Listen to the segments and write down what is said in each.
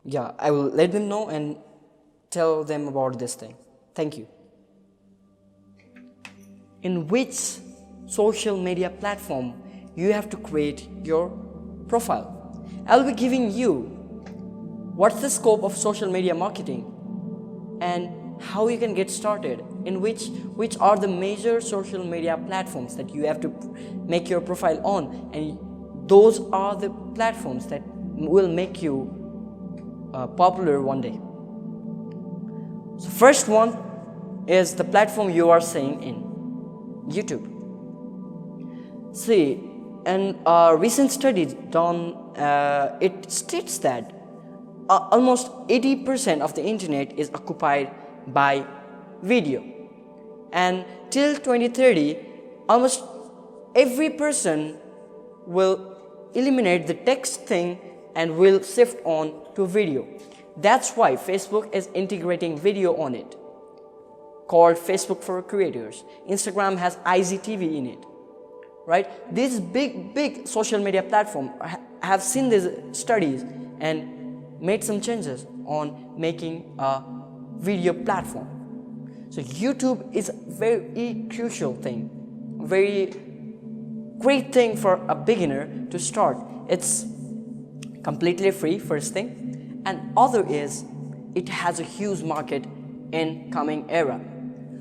Yeah, I will let them know and tell them about this thing. Thank you. In which social media platform you have to create your profile? I'll be giving you what's the scope of social media marketing and how you can get started, in which are the major social media platforms that you have to make your profile on, and those are the platforms that will make you popular one day. So first one is the platform you are saying in YouTube. See, in a recent study done, it states that almost 80% of the internet is occupied by video, and till 2030 almost every person will eliminate the text thing and will shift on to video. That's why Facebook is integrating video on it, called Facebook for Creators. Instagram has IGTV in it, right? These big social media platforms have seen these studies and made some changes on making a video platform. So YouTube is a very crucial thing, very great thing for a beginner to start. It's completely free, first thing, and other is it has a huge market in coming era.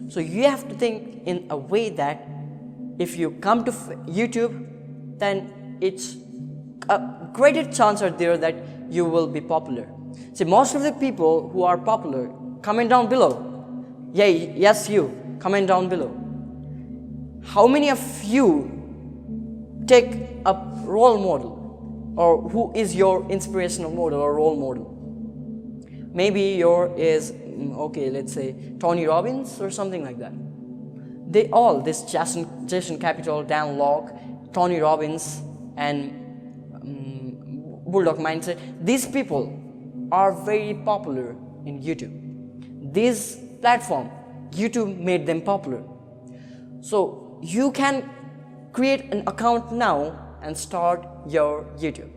So you have to think in a way that if you come to YouTube, then it's a greater chance are there that you will be popular. See, most of the people who are popular, comment down below. Yeah, yes, you, comment down below. How many of you take a role model, or who is your inspirational model or role model? Maybe your is, okay, let's say Tony Robbins or something like that. They all, this Jason Capital, Dan Locke, Tony Robbins, and Bulldog Mindset, these people are very popular in YouTube. This platform, YouTube made them popular. So you can create an account now and start your YouTube.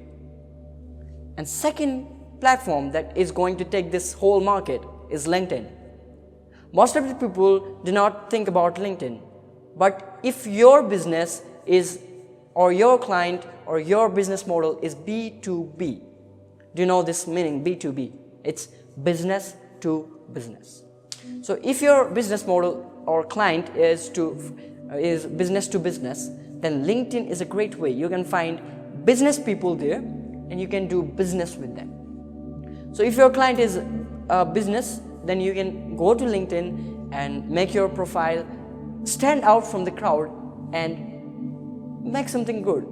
And second platform that is going to take this whole market is LinkedIn. Most of the people do not think about LinkedIn, but if your business is, or your client or your business model is B2B, do you know this meaning, B2B? It's business to business. So if your business model or client is business to business, then LinkedIn is a great way. You can find business people there and you can do business with them. So if your client is a business, then you can go to LinkedIn and make your profile stand out from the crowd and make something good.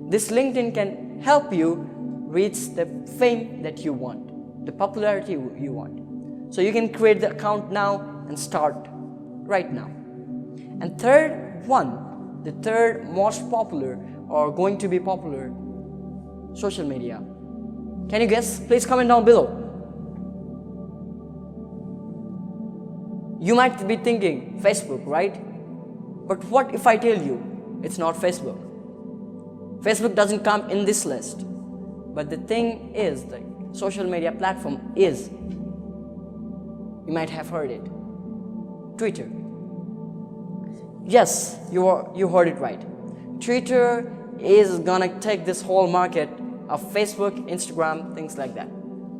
This LinkedIn can help you reach the fame that you want, the popularity you want. So you can create the account now and start right now. And third one, the third most popular or going to be popular social media. Can you guess? Please comment down below. You might be thinking Facebook, right? But what if I tell you it's not Facebook? Facebook doesn't come in this list. But the thing is, the social media platform is, you might have heard it, Twitter. Yes, you heard it right. Twitter is gonna take this whole market of Facebook, Instagram, things like that.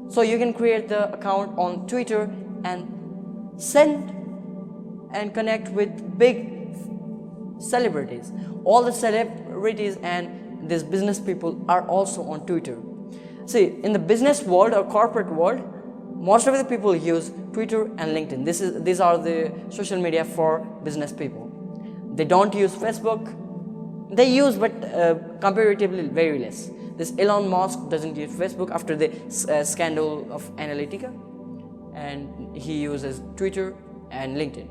So you can create the account on Twitter and send and connect with big celebrities. All the celebrities and these business people are also on Twitter. See, in the business world or corporate world, most of the people use Twitter and LinkedIn. These are the social media for business people. They don't use Facebook. They use, but comparatively very less. This Elon Musk doesn't use Facebook after the scandal of Analytica, and he uses Twitter and LinkedIn.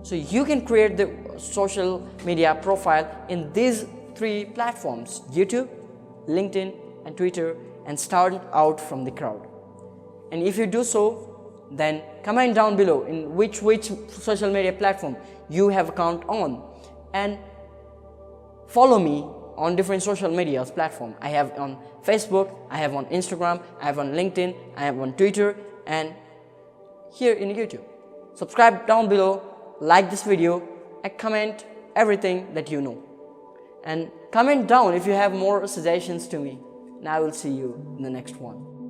So you can create the social media profile in these three platforms, YouTube, LinkedIn, and Twitter, and start out from the crowd. And if you do so, then comment down below in which social media platform you have account on, and follow me on different social media platforms. I have on Facebook, I have on Instagram, I have on LinkedIn, I have on Twitter, and here in YouTube. Subscribe down below, like this video, and comment everything that you know. And comment down if you have more suggestions to me. And I will see you in the next one.